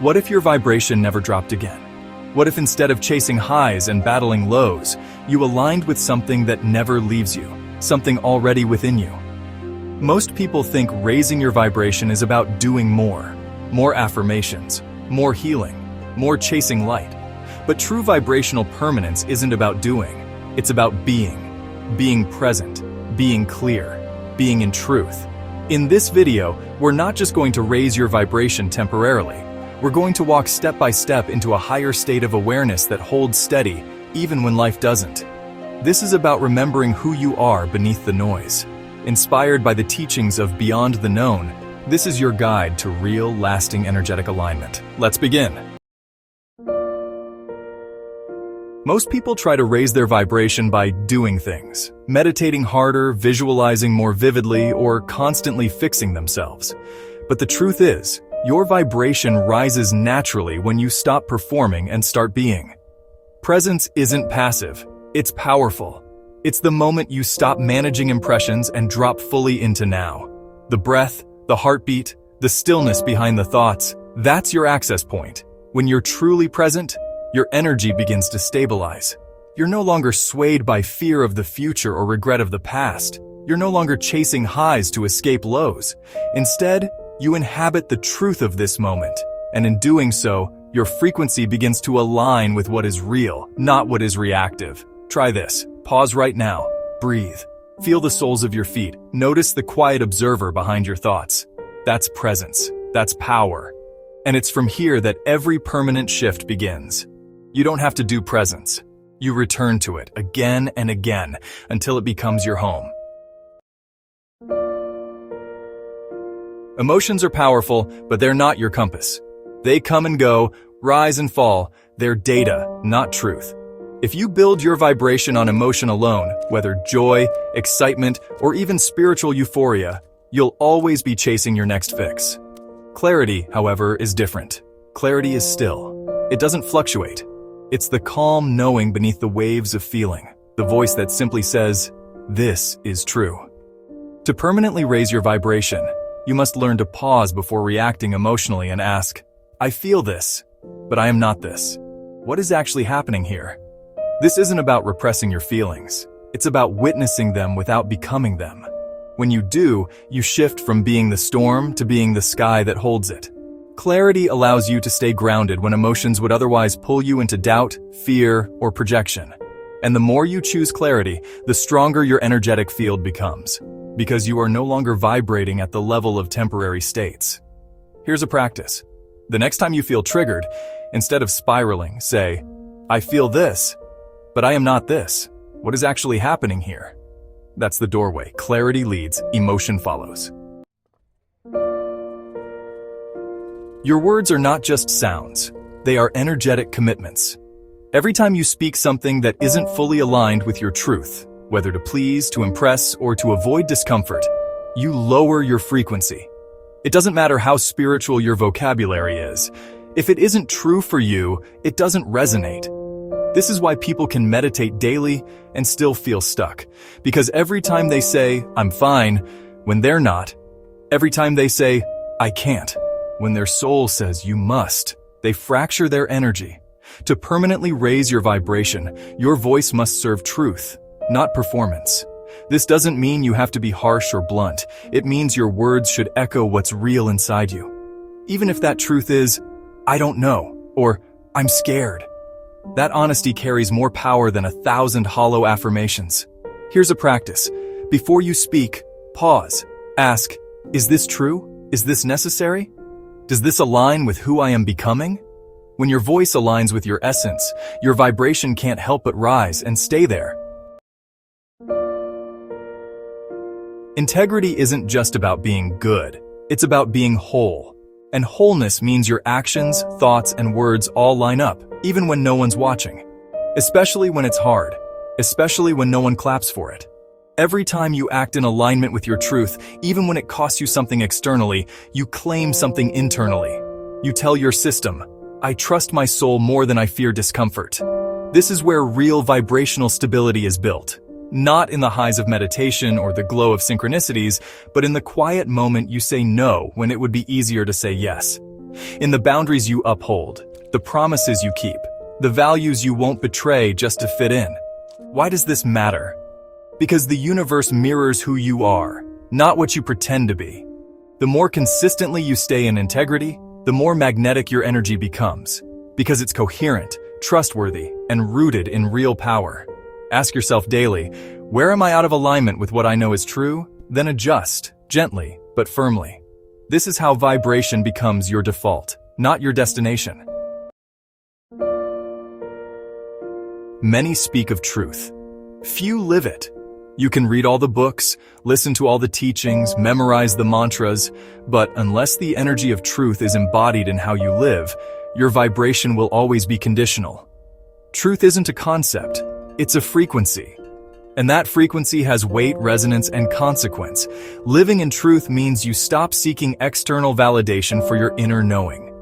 What if your vibration never dropped again? What if instead of chasing highs and battling lows, you aligned with something that never leaves you, something already within you? Most people think raising your vibration is about doing more affirmations, more healing, more chasing light. But true vibrational permanence isn't about doing, it's about being present, being clear, being in truth. In this video, we're not just going to raise your vibration temporarily. We're going to walk step by step into a higher state of awareness that holds steady, even when life doesn't. This is about remembering who you are beneath the noise. Inspired by the teachings of Beyond the Known, this is your guide to real, lasting energetic alignment. Let's begin. Most people try to raise their vibration by doing things, meditating harder, visualizing more vividly, or constantly fixing themselves. But the truth is, your vibration rises naturally when you stop performing and start being. Presence isn't passive, it's powerful. It's the moment you stop managing impressions and drop fully into now. The breath, the heartbeat, the stillness behind the thoughts, that's your access point. When you're truly present, your energy begins to stabilize. You're no longer swayed by fear of the future or regret of the past. You're no longer chasing highs to escape lows. Instead, you inhabit the truth of this moment, and in doing so, your frequency begins to align with what is real, not what is reactive. Try this. Pause right now. Breathe. Feel the soles of your feet. Notice the quiet observer behind your thoughts. That's presence. That's power. And it's from here that every permanent shift begins. You don't have to do presence. You return to it again and again until it becomes your home. Emotions are powerful, but they're not your compass. They come and go, rise and fall. They're data, not truth. If you build your vibration on emotion alone, whether joy, excitement, or even spiritual euphoria, you'll always be chasing your next fix. Clarity, however, is different. Clarity is still. It doesn't fluctuate. It's the calm knowing beneath the waves of feeling, the voice that simply says, "This is true." To permanently raise your vibration, you must learn to pause before reacting emotionally and ask, "I feel this, but I am not this. What is actually happening here?" This isn't about repressing your feelings. It's about witnessing them without becoming them. When you do, you shift from being the storm to being the sky that holds it. Clarity allows you to stay grounded when emotions would otherwise pull you into doubt, fear, or projection. And the more you choose clarity, the stronger your energetic field becomes, because you are no longer vibrating at the level of temporary states. Here's a practice. The next time you feel triggered, instead of spiraling, say, "I feel this, but I am not this. What is actually happening here?" That's the doorway. Clarity leads, emotion follows. Your words are not just sounds. They are energetic commitments. Every time you speak something that isn't fully aligned with your truth, whether to please, to impress, or to avoid discomfort, you lower your frequency. It doesn't matter how spiritual your vocabulary is. If it isn't true for you, it doesn't resonate. This is why people can meditate daily and still feel stuck. Because every time they say, "I'm fine," when they're not, every time they say, "I can't," when their soul says, "You must," they fracture their energy. To permanently raise your vibration, your voice must serve truth, not performance. This doesn't mean you have to be harsh or blunt. It means your words should echo what's real inside you. Even if that truth is, "I don't know," or "I'm scared." That honesty carries more power than 1,000 hollow affirmations. Here's a practice. Before you speak, pause. Ask, "Is this true? Is this necessary? Does this align with who I am becoming?" When your voice aligns with your essence, your vibration can't help but rise and stay there. Integrity isn't just about being good. It's about being whole. And wholeness means your actions, thoughts, and words all line up, even when no one's watching. Especially when it's hard. Especially when no one claps for it. Every time you act in alignment with your truth, even when it costs you something externally, you claim something internally. You tell your system, "I trust my soul more than I fear discomfort." This is where real vibrational stability is built. Not in the highs of meditation or the glow of synchronicities, but in the quiet moment you say no when it would be easier to say yes. in the boundaries you uphold, the promises you keep, the values you won't betray just to fit in. Why does this matter? Because the universe mirrors who you are, not what you pretend to be. The more consistently you stay in integrity, the more magnetic your energy becomes, because it's coherent, trustworthy, and rooted in real power. Ask yourself daily, where am I out of alignment with what I know is true? Then adjust, gently, but firmly. This is how vibration becomes your default, not your destination. Many speak of truth. Few live it. You can read all the books, listen to all the teachings, memorize the mantras, but unless the energy of truth is embodied in how you live, your vibration will always be conditional. Truth isn't a concept, it's a frequency. And that frequency has weight, resonance, and consequence. Living in truth means you stop seeking external validation for your inner knowing.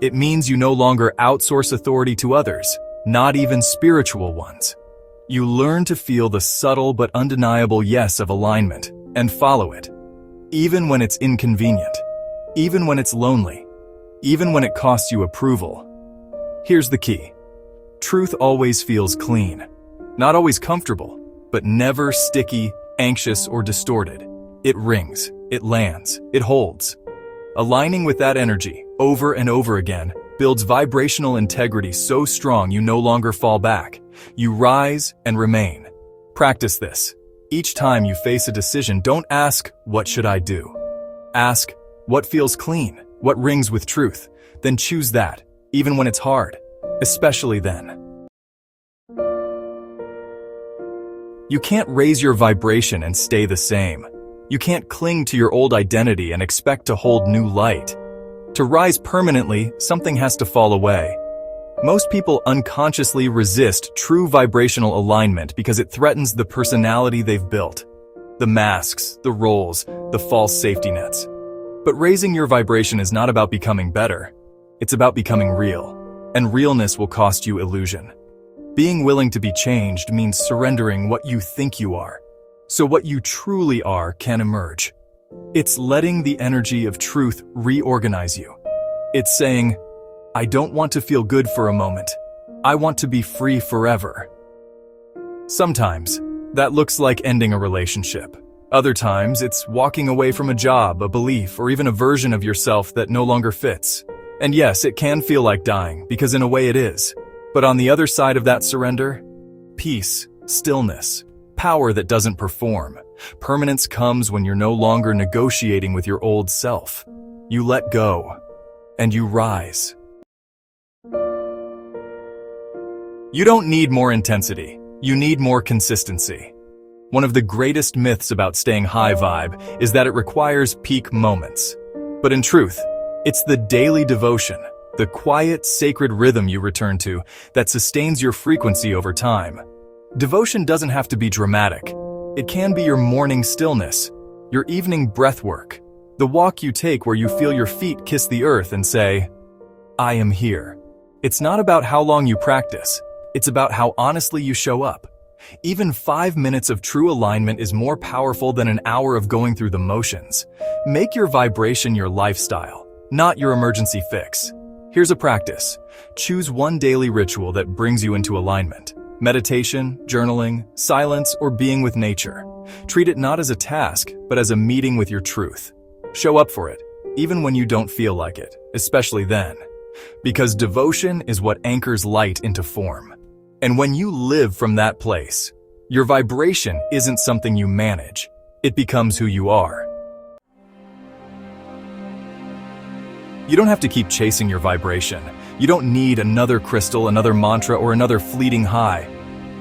It means you no longer outsource authority to others, not even spiritual ones. You learn to feel the subtle but undeniable yes of alignment and follow it, even when it's inconvenient, even when it's lonely, even when it costs you approval. Here's the key. Truth always feels clean, not always comfortable, but never sticky, anxious, or distorted. It rings, it lands, it holds. Aligning with that energy over and over again builds vibrational integrity so strong you no longer fall back. You rise and remain. Practice this. Each time you face a decision, don't ask, "What should I do?" Ask, "What feels clean? What rings with truth?" Then choose that, even when it's hard, especially then. You can't raise your vibration and stay the same. You can't cling to your old identity and expect to hold new light. To rise permanently, something has to fall away. Most people unconsciously resist true vibrational alignment because it threatens the personality they've built. The masks, the roles, the false safety nets. But raising your vibration is not about becoming better. It's about becoming real. And realness will cost you illusion. Being willing to be changed means surrendering what you think you are, so what you truly are can emerge. It's letting the energy of truth reorganize you. It's saying, I don't want to feel good for a moment. I want to be free forever. Sometimes, that looks like ending a relationship. Other times, it's walking away from a job, a belief, or even a version of yourself that no longer fits. And yes, it can feel like dying, because in a way it is. But on the other side of that surrender, peace, stillness, power that doesn't perform. Permanence comes when you're no longer negotiating with your old self. You let go, and you rise. You don't need more intensity. You need more consistency. One of the greatest myths about staying high vibe is that it requires peak moments. But in truth, it's the daily devotion, the quiet, sacred rhythm you return to that sustains your frequency over time. Devotion doesn't have to be dramatic. It can be your morning stillness, your evening breath work, the walk you take where you feel your feet kiss the earth and say, I am here. It's not about how long you practice. It's about how honestly you show up. Even 5 minutes of true alignment is more powerful than an hour of going through the motions. Make your vibration your lifestyle, not your emergency fix. Here's a practice. Choose one daily ritual that brings you into alignment. Meditation, journaling, silence, or being with nature. Treat it not as a task, but as a meeting with your truth. Show up for it, even when you don't feel like it, especially then. Because devotion is what anchors light into form. And when you live from that place, your vibration isn't something you manage. It becomes who you are. You don't have to keep chasing your vibration. You don't need another crystal, another mantra, or another fleeting high.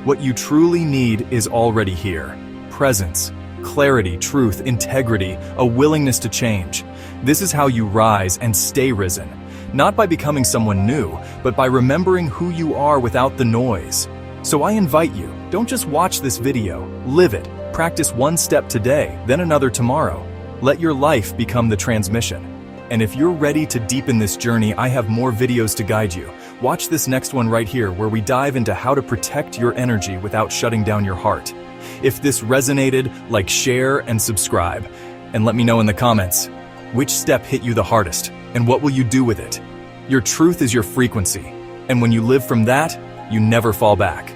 What you truly need is already here. Presence, clarity, truth, integrity, a willingness to change. This is how you rise and stay risen. Not by becoming someone new, but by remembering who you are without the noise. So I invite you, don't just watch this video, live it. Practice one step today, then another tomorrow. Let your life become the transmission. And if you're ready to deepen this journey, I have more videos to guide you. Watch this next one right here where we dive into how to protect your energy without shutting down your heart. If this resonated, like, share, and subscribe. And let me know in the comments. Which step hit you the hardest, and what will you do with it? Your truth is your frequency, and when you live from that, you never fall back.